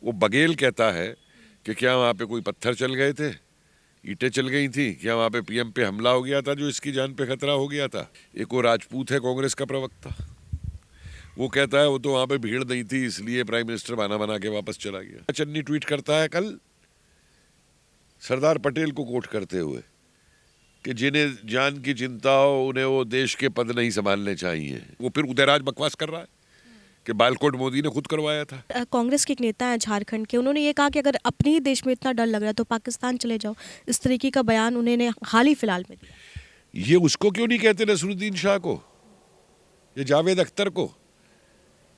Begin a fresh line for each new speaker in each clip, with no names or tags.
वो बघेल कहता है कि क्या वहाँ पे कोई पत्थर चल गए थे, ईंटें चल गई थी, क्या वहाँ पे पीएम पे हमला हो गया था जो इसकी जान पे खतरा हो गया था। एक वो राजपूत है कांग्रेस का प्रवक्ता, वो कहता है वो तो वहाँ पे भीड़ नहीं थी इसलिए प्राइम मिनिस्टर बहाना बना के वापस चला गया। चन्नी ट्वीट करता है कल सरदार पटेल को कोट करते हुए कि जिन्हें जान की चिंता हो उन्हें वो देश के पद नहीं संभालने चाहिए। वो फिर उदयराज बकवास कर रहा है कि बालकोट मोदी ने खुद करवाया था।
कांग्रेस के एक नेता हैं झारखंड के, उन्होंने ये कहा कि अगर अपने ही देश में इतना डर लग रहा है तो पाकिस्तान चले जाओ। इस तरीके का बयान उन्होंने हाल ही फिलहाल में दिया।
ये उसको क्यों नहीं कहते नसरुद्दीन शाह को, ये जावेद अख्तर को?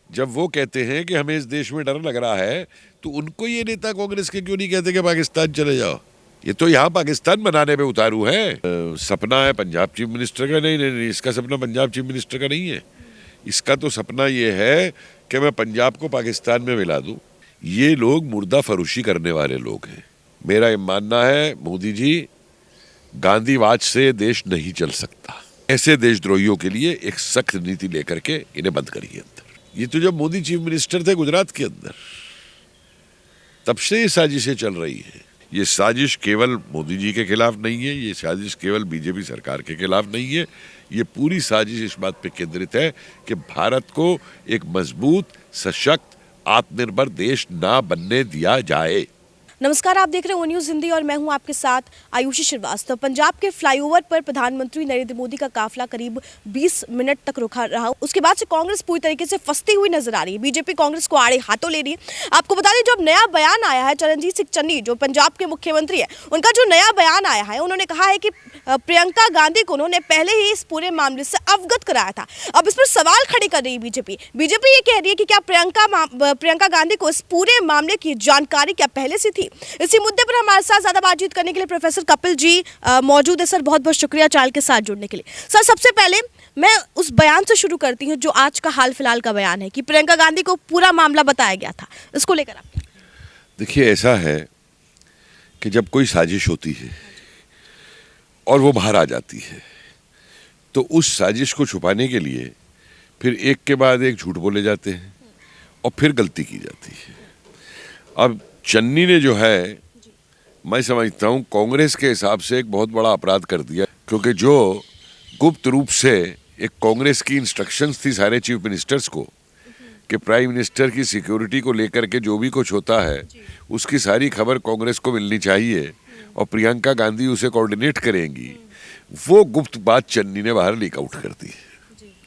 जब वो कहते हैं कि हमें इस देश में डर लग रहा है तो उनको ये नेता कांग्रेस के क्यों नहीं कहते कि पाकिस्तान चले जाओ? ये तो यहाँ पाकिस्तान बनाने पे उतारू है। सपना है पंजाब चीफ मिनिस्टर का, नहीं, इसका सपना पंजाब चीफ मिनिस्टर का नहीं है। इसका तो सपना ये है कि मैं पंजाब को पाकिस्तान में मिला दूं। ये लोग मुर्दा फरोशी करने वाले लोग हैं। मेरा ये मानना है मोदी जी, गांधीवाद से देश नहीं चल सकता। ऐसे देशद्रोहियों के लिए एक सख्त नीति लेकर के इन्हें बंद करिए अंदर। ये तो जब मोदी चीफ मिनिस्टर थे गुजरात के अंदर, तब से ये साजिशें चल रही है। ये साजिश केवल मोदी जी के खिलाफ नहीं है, ये साजिश केवल बीजेपी सरकार के खिलाफ नहीं है। ये पूरी साजिश इस बात पे केंद्रित है कि भारत को एक मजबूत, सशक्त, आत्मनिर्भर देश ना बनने दिया जाए।
नमस्कार, आप देख रहे हैं वो न्यूज़ हिंदी और मैं हूं आपके साथ आयुषी श्रीवास्तव। पंजाब के फ्लाईओवर पर प्रधानमंत्री नरेंद्र मोदी का काफिला करीब 20 मिनट तक रुका रहा। उसके बाद से कांग्रेस पूरी तरीके से फंसती हुई नजर आ रही है। बीजेपी कांग्रेस को आड़े हाथों ले रही है। आपको बता दें, जो अब नया बयान आया है, चरणजीत सिंह चन्नी जो पंजाब के मुख्यमंत्री है, उनका जो नया बयान आया है, उन्होंने कहा है कि प्रियंका गांधी को उन्होंने पहले ही इस पूरे मामले से अवगत कराया था। अब इस पर सवाल खड़े कर रही है बीजेपी ये कह रही है कि क्या प्रियंका गांधी को इस पूरे मामले की जानकारी क्या पहले से थी। इसी मुद्दे पर हमारे साथ ज्यादा बातचीत करने के लिए प्रोफेसर कपिल जी मौजूद है। सर, बहुत बहुत शुक्रिया चैनल के साथ जुड़ने के लिए। सर, सबसे पहले मैं उस बयान से शुरू करती हूँ जो आज का हाल फिलहाल का बयान है कि प्रियंका गांधी को पूरा मामला बताया गया था। इसको लेकर आप
देखिए, ऐसा है कि जब कोई साजिश होती है और वो बाहर आ जाती है तो उस साजिश को छुपाने के लिए फिर एक के बाद एक झूठ बोले जाते हैं और फिर गलती की जाती है। अब चन्नी ने जो है, मैं समझता हूँ कांग्रेस के हिसाब से एक बहुत बड़ा अपराध कर दिया, क्योंकि जो गुप्त रूप से एक कांग्रेस की इंस्ट्रक्शंस थी सारे चीफ मिनिस्टर्स को कि प्राइम मिनिस्टर की सिक्योरिटी को लेकर के जो भी कुछ होता है उसकी सारी खबर कांग्रेस को मिलनी चाहिए और प्रियंका गांधी उसे कोऑर्डिनेट करेंगी, वो गुप्त बात चन्नी ने बाहर लीक आउट कर दी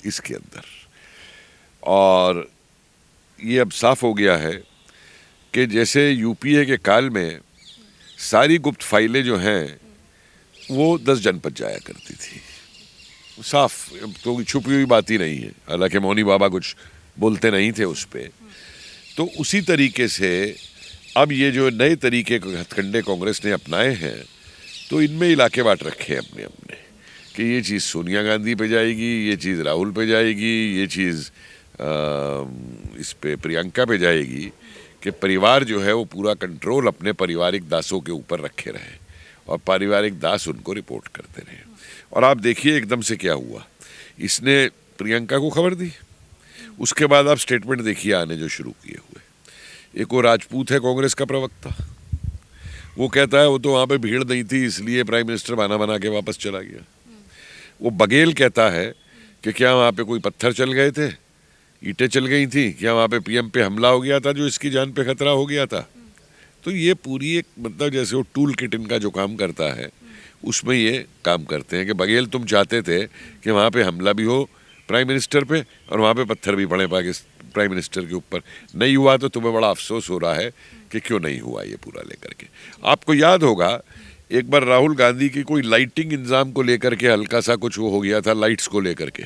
इसके अंदर। और ये अब साफ हो गया है कि जैसे यूपीए के काल में सारी गुप्त फाइलें जो हैं वो 10 जनपद जाया करती थी, साफ, तो छुपी हुई बात ही नहीं है। हालांकि मौनी बाबा कुछ बोलते नहीं थे उस पर। तो उसी तरीके से अब ये जो नए तरीके हथकंडे कांग्रेस ने अपनाए हैं, तो इनमें इलाके बांट रखे हैं अपने अपने कि ये चीज़ सोनिया गांधी पे जाएगी, ये चीज़ राहुल पे जाएगी, ये चीज़ इस पे प्रियंका पे जाएगी, कि परिवार जो है वो पूरा कंट्रोल अपने पारिवारिक दासों के ऊपर रखे रहे और पारिवारिक दास उनको रिपोर्ट करते रहे। और आप देखिए एकदम से क्या हुआ, इसने प्रियंका को खबर दी, उसके बाद आप स्टेटमेंट देखिए आने जो शुरू किए हुए। एक वो राजपूत है कांग्रेस का प्रवक्ता, वो कहता है वो तो वहाँ पे भीड़ नहीं थी इसलिए प्राइम मिनिस्टर बहाना बना के वापस चला गया। वो बघेल कहता है कि क्या वहाँ पे कोई पत्थर चल गए थे, ईंटें चल गई थी, क्या वहाँ पे पीएम पे हमला हो गया था जो इसकी जान पे खतरा हो गया था। तो ये पूरी एक मतलब जैसे वो टूल किट इनका जो काम करता है उसमें ये काम करते हैं कि बघेल तुम चाहते थे कि वहाँ पे हमला भी हो प्राइम मिनिस्टर पे और वहाँ पे पत्थर भी पड़े प्राइम मिनिस्टर के ऊपर, नहीं हुआ तो तुम्हें बड़ा अफसोस हो रहा है कि क्यों नहीं हुआ ये पूरा लेकर के। आपको याद होगा एक बार राहुल गांधी की कोई लाइटिंग इंतजाम को लेकर के हल्का सा कुछ वो हो गया था, लाइट्स को लेकर के,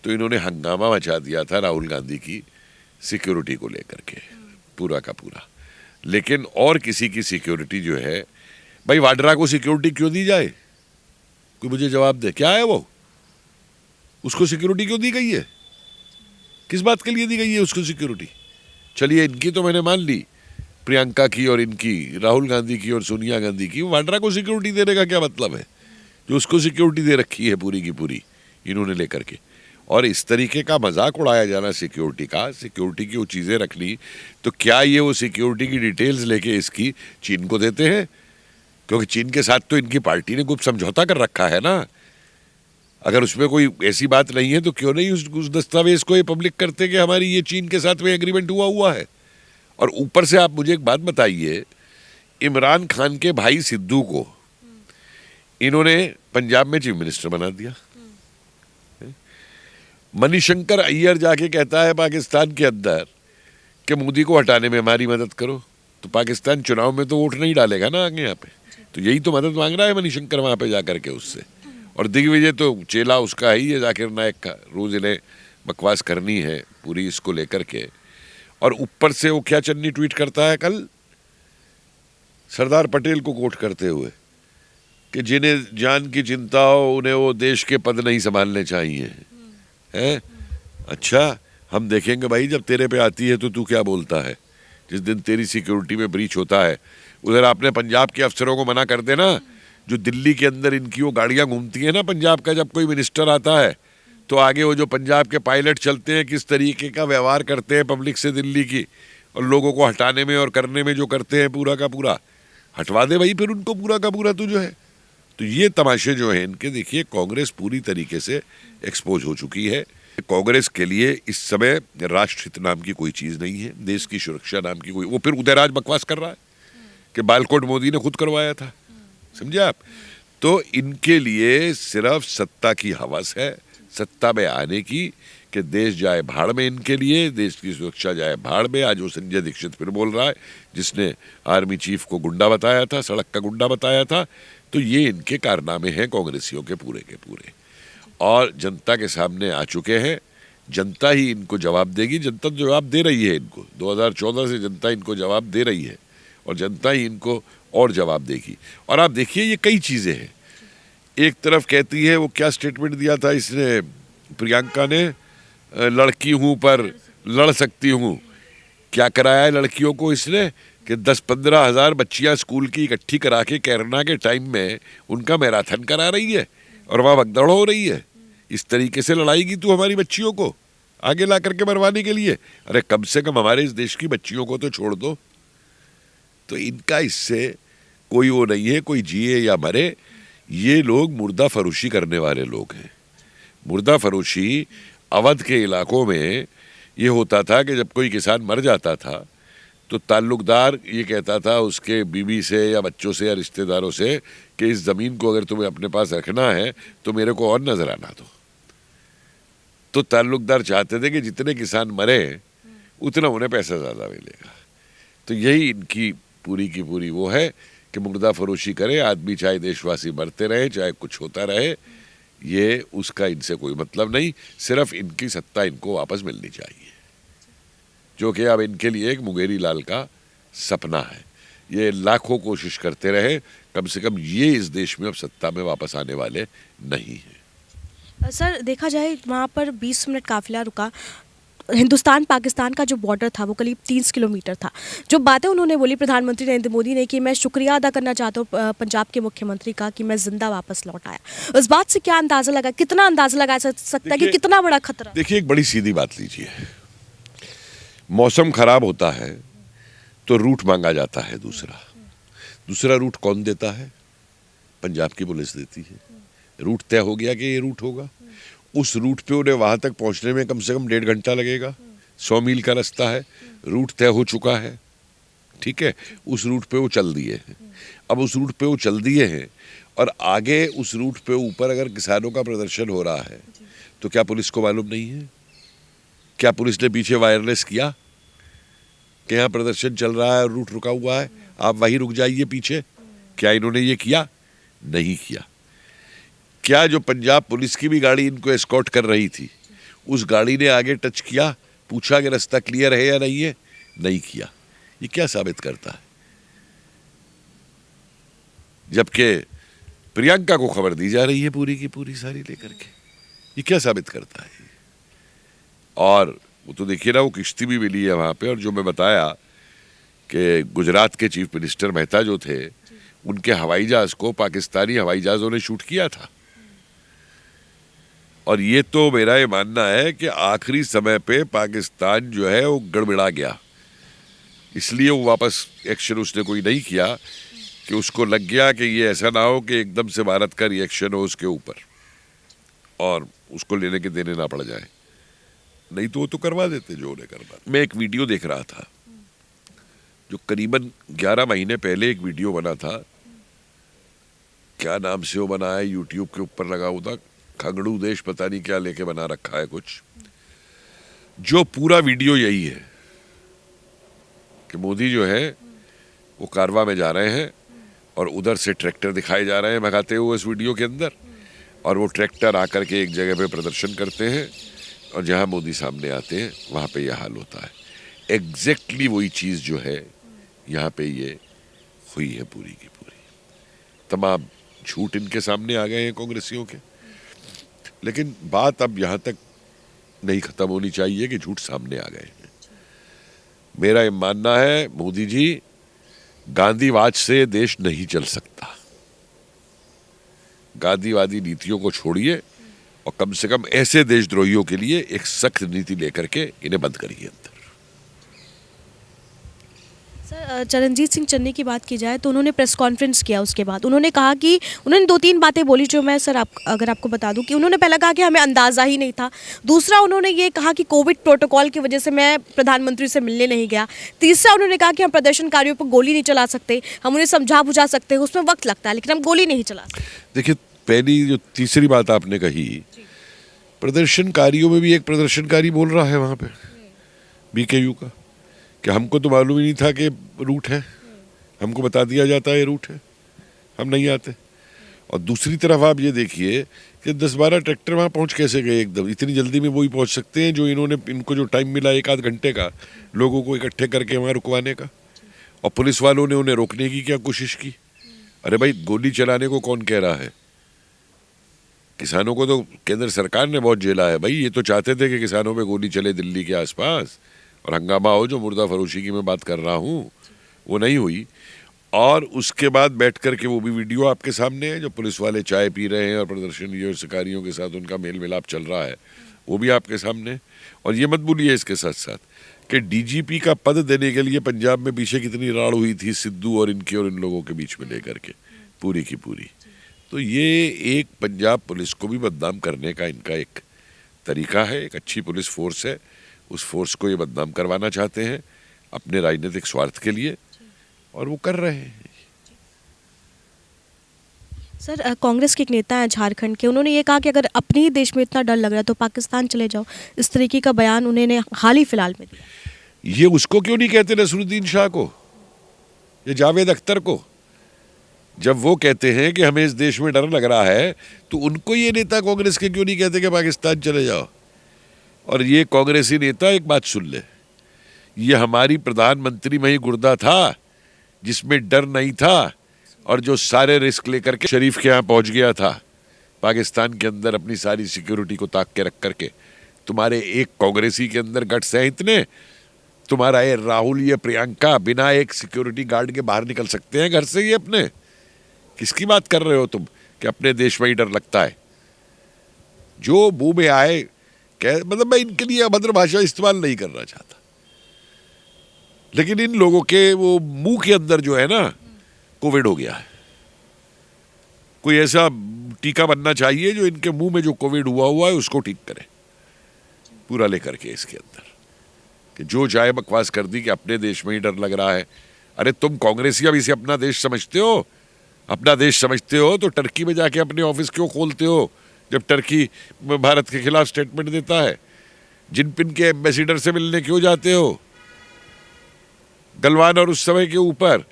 तो इन्होंने हंगामा मचा दिया था राहुल गांधी की सिक्योरिटी को लेकर के पूरा का पूरा। लेकिन और किसी की सिक्योरिटी जो है, भाई वाड्रा को सिक्योरिटी क्यों दी जाए, कोई मुझे जवाब दे, क्या है वो, उसको सिक्योरिटी क्यों दी गई है, किस बात के लिए दी गई है उसको सिक्योरिटी? चलिए इनकी तो मैंने मान ली, प्रियंका की और इनकी, राहुल गांधी की और सोनिया गांधी की, वाड्रा को सिक्योरिटी देने का क्या मतलब है, जो उसको सिक्योरिटी दे रखी है पूरी की पूरी इन्होंने लेकर के। और इस तरीके का मजाक उड़ाया जाना सिक्योरिटी की वो चीज़ें रखनी, तो क्या ये वो सिक्योरिटी की डिटेल्स लेके इसकी चीन को देते हैं? क्योंकि चीन के साथ तो इनकी पार्टी ने गुप्त समझौता कर रखा है ना। अगर उसमें कोई ऐसी बात नहीं है तो क्यों नहीं उस दस्तावेज को ये पब्लिक करते कि हमारी ये चीन के साथ में एग्रीमेंट हुआ है। और ऊपर से आप मुझे एक बात बताइए, इमरान खान के भाई सिद्धू को इन्होंने पंजाब में चीफ मिनिस्टर बना दिया। मणिशंकर अय्यर जाके कहता है पाकिस्तान के अंदर कि मोदी को हटाने में हमारी मदद करो, तो पाकिस्तान चुनाव में तो वोट नहीं डालेगा ना आगे यहाँ पे। तो यही तो मदद मांग रहा है मणिशंकर वहां पे जाकर के उससे। और दिग्विजय तो चेला उसका ही है जाकिर नायक का, रोज इन्हें बकवास करनी है पूरी इसको लेकर के। और ऊपर से वो क्या चन्नी ट्वीट करता है कल सरदार पटेल को कोट करते हुए कि जिन्हें जान की चिंता हो उन्हें वो देश के पद नहीं संभालने चाहिए हैं। अच्छा, हम देखेंगे भाई जब तेरे पे आती है तो तू क्या बोलता है। जिस दिन तेरी सिक्योरिटी में ब्रीच होता है, उधर आपने पंजाब के अफसरों को मना कर देना, जो दिल्ली के अंदर इनकी वो गाड़ियां घूमती है ना पंजाब का, जब कोई मिनिस्टर आता है तो आगे वो जो पंजाब के पायलट चलते हैं किस तरीके का व्यवहार करते हैं पब्लिक से दिल्ली की, और लोगों को हटाने में और करने में जो करते हैं पूरा का पूरा, हटवा दे भाई फिर उनको पूरा का पूरा तो जो है। तो ये तमाशे जो हैं इनके, देखिए कांग्रेस पूरी तरीके से एक्सपोज हो चुकी है। कांग्रेस के लिए इस समय राष्ट्रहित नाम की कोई चीज नहीं है, देश की सुरक्षा नाम की कोई, वो फिर उदयराज बकवास कर रहा है कि बालकोट मोदी ने खुद करवाया था, समझे आप। तो इनके लिए सिर्फ सत्ता की हवस है, सत्ता में आने की, कि देश जाए भाड़ में, इनके लिए देश की सुरक्षा जाए भाड़ में। आज वो संजय दीक्षित फिर बोल रहा है जिसने आर्मी चीफ को गुंडा बताया था, सड़क का गुंडा बताया था। तो ये इनके कारनामे हैं कांग्रेसियों के पूरे, और जनता के सामने आ चुके हैं। जनता ही इनको जवाब देगी, जनता जवाब दे रही है इनको, 2014 से जनता इनको जवाब दे रही है और जनता ही इनको और जवाब देगी। और आप देखिए ये कई चीजें हैं, एक तरफ कहती है, वो क्या स्टेटमेंट दिया था इसने प्रियंका ने, लड़की हूं पर लड़ सकती हूं। क्या कराया है लड़कियों को इसने कि 10-15 हज़ार बच्चियां स्कूल की इकट्ठी करा के कैरना के टाइम में उनका मैराथन करा रही है और वहां भगदड़ हो रही है। इस तरीके से लड़ाएगी तू हमारी बच्चियों को आगे ला करके मरवाने के लिए? अरे कम से कम हमारे इस देश की बच्चियों को तो छोड़ दो। तो इनका इससे कोई वो नहीं है, कोई जिए या मरे, ये लोग मुर्दा फरोशी करने वाले लोग हैं। मुर्दा फरोशी अवध के इलाकों में ये होता था कि जब कोई किसान मर जाता था तो ताल्लुकदार ये कहता था उसके बीवी से या बच्चों से या रिश्तेदारों से कि इस ज़मीन को अगर तुम्हें अपने पास रखना है तो मेरे को और नजराना दो। तो ताल्लुकदार चाहते थे कि जितने किसान मरे उतना उन्हें पैसा ज़्यादा मिलेगा। तो यही इनकी पूरी की पूरी वो है कि मुर्दा फरोशी करे आदमी, चाहे देशवासी मरते रहे चाहे कुछ होता रहे, ये उसका इनसे कोई मतलब नहीं। सिर्फ इनकी सत्ता इनको वापस मिलनी चाहिए, जो कि अब इनके लिए एक मुंगेरी लाल का सपना है। ये लाखों कोशिश करते रहे, कम से कम ये इस देश में अब सत्ता में वापस आने वाले नहीं हैं।
सर देखा जाए वहाँ पर 20 मिनट काफिला रुका, हिंदुस्तान पाकिस्तान का जो बॉर्डर था वो करीब 30 किलोमीटर था। जो बातें उन्होंने बोली प्रधानमंत्री नरेंद्र मोदी ने कि मैं शुक्रिया अदा करना चाहता हूँ पंजाब के मुख्यमंत्री का कि मैं जिंदा वापस लौट आया, उस बात से क्या अंदाजा लगा, कितना अंदाजा लगाया सकता है कि कितना बड़ा खतरा?
देखिए एक बड़ी सीधी बात लीजिए, मौसम खराब होता है तो रूट मांगा जाता है, दूसरा रूट कौन देता है? पंजाब की पुलिस देती है। रूट तय हो गया कि ये रूट होगा, उस रूट पे उन्हें वहां तक पहुंचने में कम से कम 1.5 घंटा लगेगा, 100 मील का रास्ता है, रूट तय हो चुका है, ठीक है, उस रूट पे वो चल दिए हैं। अब उस रूट पे वो चल दिए हैं और आगे उस रूट पे ऊपर अगर किसानों का प्रदर्शन हो रहा है तो क्या पुलिस को मालूम नहीं है? क्या पुलिस ने पीछे वायरलेस किया कि यहाँ प्रदर्शन चल रहा है और रूट रुका हुआ है, आप वहीं रुक जाइए पीछे? क्या इन्होंने ये किया? नहीं किया। क्या जो पंजाब पुलिस की भी गाड़ी इनको एस्कॉर्ट कर रही थी उस गाड़ी ने आगे टच किया, पूछा कि रास्ता क्लियर है या नहीं है? नहीं किया। ये क्या साबित करता है? जबकि प्रियंका को खबर दी जा रही है पूरी की पूरी सारी लेकर के, ये क्या साबित करता है? और वो तो देखिए ना, वो किश्ती भी मिली है वहां पे, और जो मैं बताया कि गुजरात के चीफ मिनिस्टर मेहता जो थे उनके हवाई जहाज को पाकिस्तानी हवाई जहाजों ने शूट किया था। और ये तो मेरा ये मानना है कि आखिरी समय पे पाकिस्तान जो है वो गड़बड़ा गया, इसलिए वो वापस एक्शन उसने कोई नहीं किया कि उसको लग गया कि ये ऐसा ना हो कि एकदम से भारत का रिएक्शन हो उसके ऊपर और उसको लेने के देने ना पड़ जाए, नहीं तो वो तो करवा देते जो उन्हें करना। मैं एक वीडियो देख रहा था जो करीबन 11 महीने पहले एक वीडियो बना था, क्या नाम से वो बना है, यूट्यूब के ऊपर लगा हुआ था, खगड़ू देश पता नहीं क्या लेके बना रखा है कुछ, जो पूरा वीडियो यही है कि मोदी जो है वो कारवा में जा रहे हैं और उधर से ट्रैक्टर दिखाए जा रहे हैं भगाते हुए इस वीडियो के अंदर, और वो ट्रैक्टर आकर के एक जगह पे प्रदर्शन करते हैं और जहां मोदी सामने आते हैं वहां पे यह हाल होता है। एग्जैक्टली वही चीज जो है यहाँ पे ये हुई है पूरी की पूरी। तमाम झूठ इनके सामने आ गए हैं कांग्रेसियों के, लेकिन बात अब यहाँ तक नहीं खत्म होनी चाहिए कि झूठ सामने आ गए हैं। मेरा ये मानना है मोदी जी, गांधीवाद से देश नहीं चल सकता। गांधीवादी नीतियों को छोड़िए और कम से कम ऐसे देशद्रोहियों के लिए एक सख्त नीति लेकर के इन्हें बंद करिए अंदर।
सर, चरणजीत सिंह चन्नी की बात की जाए तो उन्होंने प्रेस कॉन्फ्रेंस किया, उसके बाद उन्होंने कहा कि उन्होंने 2-3 बातें बोली जो मैं सर अगर आपको बता दूं कि उन्होंने पहला कहा कि हमें अंदाज़ा ही नहीं था, दूसरा उन्होंने ये कहा कि कोविड प्रोटोकॉल की वजह से मैं प्रधानमंत्री से मिलने नहीं गया, तीसरा उन्होंने कहा कि हम प्रदर्शनकारियों पर गोली नहीं चला सकते, हम उन्हें समझा बुझा सकते हैं, उसमें वक्त लगता है लेकिन हम गोली नहीं चला सकते।
देखिए, पहली जो तीसरी बात आपने कही, प्रदर्शनकारियों में भी एक प्रदर्शनकारी बोल रहा है वहां पे बीकेयू का कि हमको तो मालूम ही नहीं था कि रूट है, हमको बता दिया जाता है ये रूट है, हम नहीं आते। और दूसरी तरफ आप ये देखिए कि 10-12 ट्रैक्टर वहाँ पहुँच कैसे गए एकदम, इतनी जल्दी में वही पहुँच सकते हैं जो इनको जो टाइम मिला 1-8 घंटे का लोगों को इकट्ठे करके वहाँ रुकवाने का। और पुलिस वालों ने उन्हें रोकने की क्या कोशिश की। अरे भाई, गोली चलाने को कौन कह रहा है? किसानों को तो केंद्र सरकार ने बहुत झेला है भाई। ये तो चाहते थे कि किसानों पे गोली चले दिल्ली के आसपास और हंगामा हो, जो मुर्दा फरोशी की मैं बात कर रहा हूँ, वो नहीं हुई। और उसके बाद बैठ कर के वो भी वीडियो आपके सामने है, जो पुलिस वाले चाय पी रहे हैं और प्रदर्शनकारियों के साथ उनका मेल मिलाप चल रहा है, वो भी आपके सामने। और ये मत भूलिए इसके साथ साथ कि डीजीपी का पद देने के लिए पंजाब में पीछे कितनी राड़ हुई थी सिद्धू और इनके और इन लोगों के बीच में लेकर के पूरी की पूरी। तो ये एक पंजाब पुलिस को भी बदनाम करने का इनका एक तरीका है। एक अच्छी पुलिस फोर्स है, उस फोर्स को ये बदनाम करवाना चाहते हैं अपने राजनीतिक स्वार्थ के लिए, और वो कर रहे हैं।
सर, कांग्रेस के एक नेता हैं झारखंड के, उन्होंने ये कहा कि अगर अपने ही देश में इतना डर लग रहा है तो पाकिस्तान चले जाओ। इस तरीके का बयान उन्होंने हाल ही फिलहाल में दिया।
ये उसको क्यों नहीं कहते नसरुद्दीन शाह को, ये जावेद अख्तर को? जब वो कहते हैं कि हमें इस देश में डर लग रहा है, तो उनको ये नेता कांग्रेस के क्यों नहीं कहते कि पाकिस्तान चले जाओ? और ये कांग्रेसी नेता, एक बात सुन ले, ये हमारी प्रधानमंत्री में ही गुर्दा था जिसमें डर नहीं था और जो सारे रिस्क लेकर के शरीफ के यहाँ पहुंच गया था पाकिस्तान के अंदर अपनी सारी सिक्योरिटी को ताक के रख करके। तुम्हारे एक कांग्रेसी के अंदर गट्स हैं इतने, तुम्हारा ये राहुल, ये प्रियंका बिना एक सिक्योरिटी गार्ड के बाहर निकल सकते हैं घर से ही अपने? किसकी बात कर रहे हो तुम कि अपने देश में ही डर लगता है? जो मुंह में आए मतलब मैं इनके लिए अभद्र भाषा इस्तेमाल नहीं करना चाहता, लेकिन इन लोगों के वो मुंह के अंदर जो है ना, कोविड हो गया है। कोई ऐसा टीका बनना चाहिए जो इनके मुंह में जो कोविड हुआ है उसको ठीक करे पूरा लेकर के इसके अंदर, कि जो चाहे बकवास कर दी कि अपने देश में ही डर लग रहा है। अरे तुम कांग्रेसी अब इसे अपना देश समझते हो? अपना देश समझते हो तो टर्की में जाके अपने ऑफिस क्यों खोलते हो जब टर्की भारत के खिलाफ स्टेटमेंट देता है? जिनपिन के एम्बेसडर से मिलने क्यों जाते हो गलवान और उस समय के ऊपर?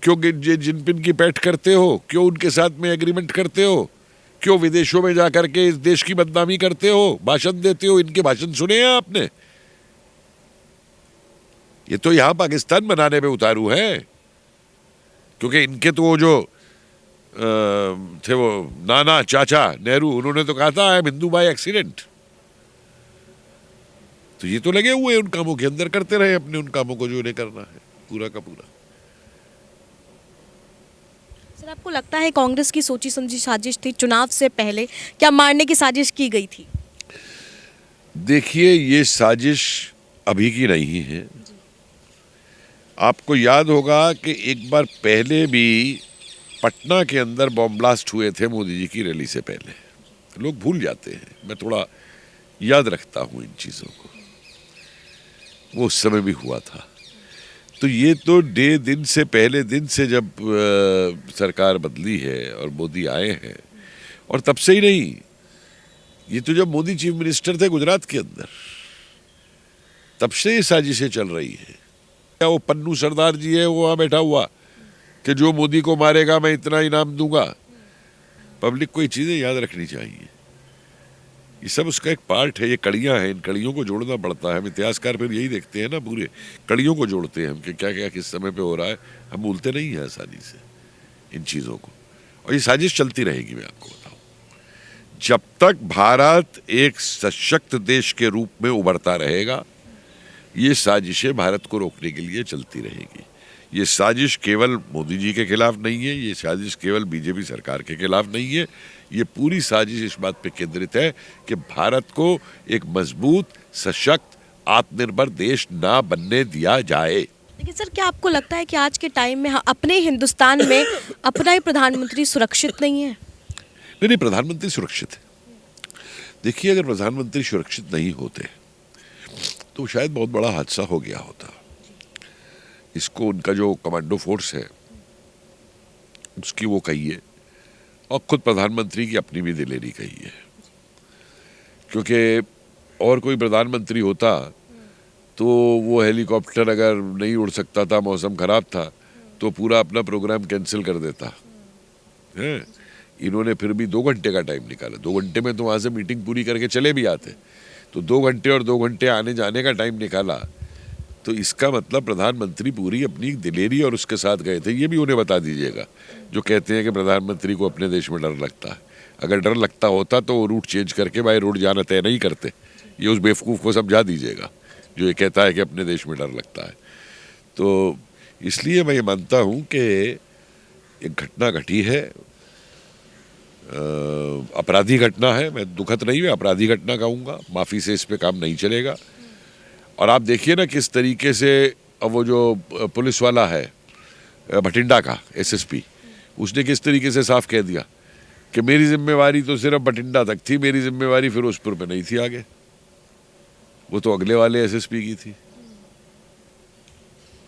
क्यों जिनपिन की पैठ करते हो? क्यों उनके साथ में एग्रीमेंट करते हो? क्यों विदेशों में जाकर के इस देश की बदनामी करते हो, भाषण देते हो? इनके भाषण सुने हैं आपने? ये तो यहां पाकिस्तान बनाने पे उतारू है, क्योंकि इनके तो वो जो थे वो नाना चाचा नेहरू, उन्होंने तो कहा था I am Hindu by accident. तो ये तो लगे हुए उन कामों के अंदर, करते रहे अपने उन कामों को जो उन्हें करना है पूरा का पूरा।
सर आपको लगता है कांग्रेस की सोची समझी साजिश थी चुनाव से पहले, क्या मारने की साजिश की गई थी?
देखिए, ये साजिश अभी की नहीं है। आपको याद होगा कि एक बार पहले भी पटना के अंदर बॉम्ब ब्लास्ट हुए थे मोदी जी की रैली से पहले। लोग भूल जाते हैं, मैं थोड़ा याद रखता हूँ इन चीज़ों को। वो उस समय भी हुआ था। तो ये तो दिन से पहले दिन से जब सरकार बदली है और मोदी आए हैं, और तब से ही नहीं, ये तो जब मोदी चीफ मिनिस्टर थे गुजरात के अंदर, तब से ये साजिशें चल रही है। क्या वो पन्नू सरदार जी है वो वहाँ बैठा हुआ कि जो मोदी को मारेगा मैं इतना इनाम दूंगा? पब्लिक को ये चीज़ें याद रखनी चाहिए। ये सब उसका एक पार्ट है, ये कड़ियाँ हैं, इन कड़ियों को जोड़ना पड़ता है। हम इतिहासकार फिर यही देखते हैं ना, पूरे कड़ियों को जोड़ते हैं हम कि क्या क्या किस समय पे हो रहा है। हम भूलते नहीं हैं आसानी से इन चीज़ों को, और ये साजिश चलती रहेगी। मैं आपको बताऊं, जब तक भारत एक सशक्त देश के रूप में उभरता रहेगा, ये साजिशें भारत को रोकने के लिए चलती रहेगी। ये साजिश केवल मोदी जी के खिलाफ नहीं है, ये साजिश केवल बीजेपी सरकार के खिलाफ नहीं है। ये पूरी साजिश इस बात पे केंद्रित है कि भारत को एक मजबूत, सशक्त, आत्मनिर्भर देश ना बनने दिया जाए।
लेकिन सर क्या आपको लगता है कि आज के टाइम में अपने हिंदुस्तान में अपना ही प्रधानमंत्री सुरक्षित नहीं है?
नहीं, प्रधानमंत्री सुरक्षित है। देखिए, अगर प्रधानमंत्री सुरक्षित नहीं होते तो शायद बहुत बड़ा हादसा हो गया होता। इसको उनका जो कमांडो फोर्स है उसकी वो कहिए, और खुद प्रधानमंत्री की अपनी भी दिलेरी कहिए, क्योंकि और कोई प्रधानमंत्री होता तो वो हेलीकॉप्टर अगर नहीं उड़ सकता था, मौसम खराब था, तो पूरा अपना प्रोग्राम कैंसिल कर देता है। इन्होंने फिर भी 2 घंटे का टाइम निकाला। 2 घंटे में तो वहाँ से मीटिंग पूरी करके चले भी आते, तो 2 घंटे और 2 घंटे आने जाने का टाइम निकाला। तो इसका मतलब प्रधानमंत्री पूरी अपनी दिलेरी और उसके साथ गए थे। ये भी उन्हें बता दीजिएगा जो कहते हैं कि प्रधानमंत्री को अपने देश में डर लगता है। अगर डर लगता होता तो वो रूट चेंज करके बाय रोड जाना तय नहीं करते। ये उस बेवकूफ़ को समझा दीजिएगा जो ये कहता है कि अपने देश में डर लगता है। तो इसलिए मैं ये मानता हूँ कि एक घटना घटी है, अपराधी घटना है। मैं दुखद नहीं है, अपराधी घटना कहूँगा। माफ़ी से इस पे काम नहीं चलेगा। और आप देखिए ना किस तरीके से वो जो पुलिस वाला है भटिंडा का एसएसपी, उसने किस तरीके से साफ कह दिया कि मेरी जिम्मेवारी तो सिर्फ भटिंडा तक थी, मेरी जिम्मेवारी फिरोजपुर पे नहीं थी आगे, वो तो अगले वाले एसएसपी की थी।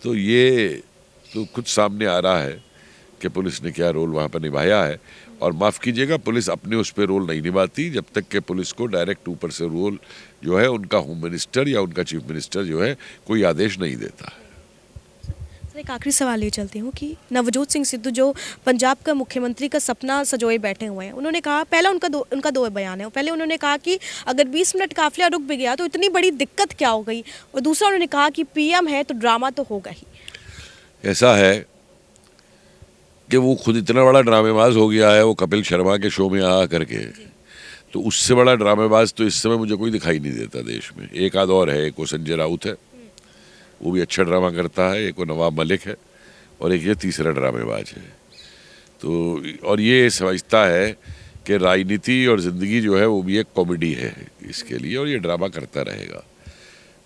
तो ये तो खुद सामने आ रहा है कि पुलिस ने क्या रोल वहाँ पर निभाया है। और माफ़ कीजिएगा, पुलिस अपने उस पर रोल नहीं निभाती जब तक कि पुलिस को डायरेक्ट ऊपर से रोल जो है उनका होम मिनिस्टर या उनका चीफ मिनिस्टर जो है कोई आदेश नहीं देता है।
सर एक आखिरी सवाल ये चलती हूँ कि नवजोत सिंह सिद्धू जो पंजाब का मुख्यमंत्री का सपना सजोए बैठे हुए हैं, उन्होंने कहा, पहला उनका दो बयान है। पहले उन्होंने कहा कि अगर 20 मिनट काफिला रुक भी गया तो इतनी बड़ी दिक्कत क्या हो गई, और दूसरा उन्होंने कहा कि पीएम है तो ड्रामा तो होगा ही।
ऐसा है कि वो खुद इतना बड़ा ड्रामेबाज हो गया है, वो कपिल शर्मा के शो में आ करके, तो उससे बड़ा ड्रामेबाज तो इस समय मुझे कोई दिखाई नहीं देता देश में। एक आध और है, एक वो संजय राउत है, वो भी अच्छा ड्रामा करता है, एक वो नवाब मलिक है, और एक ये तीसरा ड्रामेबाज है। तो और ये समझता है कि राजनीति और ज़िंदगी जो है वो भी एक कॉमेडी है इसके लिए, और ये ड्रामा करता रहेगा।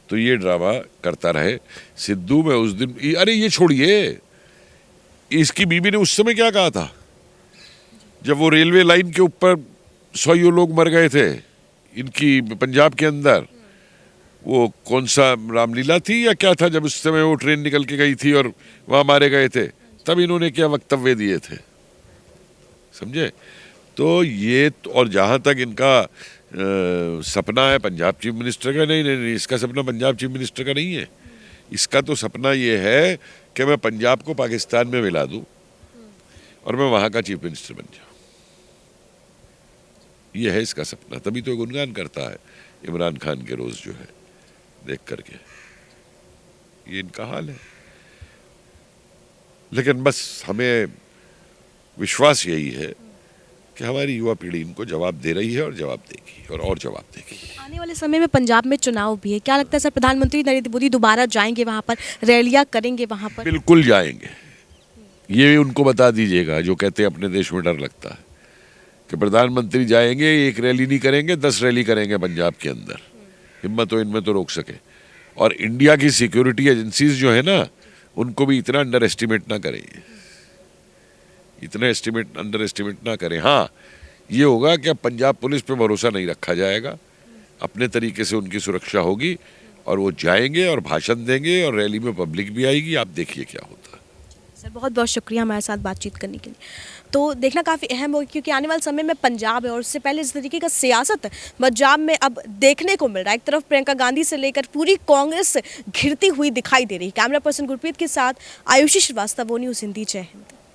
तो ये ड्रामा करता रहे। सिद्धू में उस दिन, अरे ये छोड़िए, इसकी बीवी ने उस समय क्या कहा था जब वो रेलवे लाइन के ऊपर 100 लोग मर गए थे इनकी पंजाब के अंदर, वो कौन सा रामलीला थी या क्या था, जब उस समय वो ट्रेन निकल के गई थी और वहाँ मारे गए थे, तब इन्होंने क्या वक्तव्य दिए थे, समझे? तो ये और जहाँ तक इनका सपना है पंजाब चीफ मिनिस्टर का, नहीं, इसका सपना पंजाब चीफ मिनिस्टर का नहीं है। इसका तो सपना ये है कि मैं पंजाब को पाकिस्तान में मिला दूं और मैं वहाँ का चीफ मिनिस्टर बन जाऊं। ये है इसका सपना। तभी तो गुणगान करता है इमरान खान के रोज जो है देख करके। ये इनका हाल है। लेकिन बस हमें विश्वास यही है कि हमारी युवा पीढ़ी इनको जवाब दे रही है और जवाब देगी और जवाब देगी।
आने वाले समय में पंजाब में चुनाव भी है, क्या लगता है सर प्रधानमंत्री नरेंद्र मोदी दोबारा जाएंगे वहाँ पर, रैलियाँ करेंगे वहाँ पर?
बिल्कुल जाएंगे, ये उनको बता दीजिएगा जो कहते हैं अपने देश में डर लगता है कि प्रधानमंत्री जाएंगे, एक रैली नहीं करेंगे, 10 रैली करेंगे पंजाब के अंदर। हिम्मत हो इनमें तो रोक सके। और इंडिया की सिक्योरिटी एजेंसीज जो है ना, उनको भी इतना अंडर एस्टिमेट ना करें, इतना अंडर एस्टिमेट ना करें। हाँ, ये होगा कि अब पंजाब पुलिस पे भरोसा नहीं रखा जाएगा, अपने तरीके से उनकी सुरक्षा होगी और वो जाएंगे और भाषण देंगे और रैली में पब्लिक भी आएगी। आप देखिए क्या होता है।
सर बहुत बहुत शुक्रिया हमारे साथ बातचीत करने के लिए। तो देखना काफ़ी अहम होगा क्योंकि आने वाले समय में पंजाब है और उससे पहले इस तरीके का सियासत पंजाब में अब देखने को मिल रहा है। एक तरफ प्रियंका गांधी से लेकर पूरी कांग्रेस घिरती हुई दिखाई दे रही है। कैमरा पर्सन गुरप्रीत के साथ आयुषी श्रीवास्तव, वो न्यूज़ हिंदी। जय हिंद।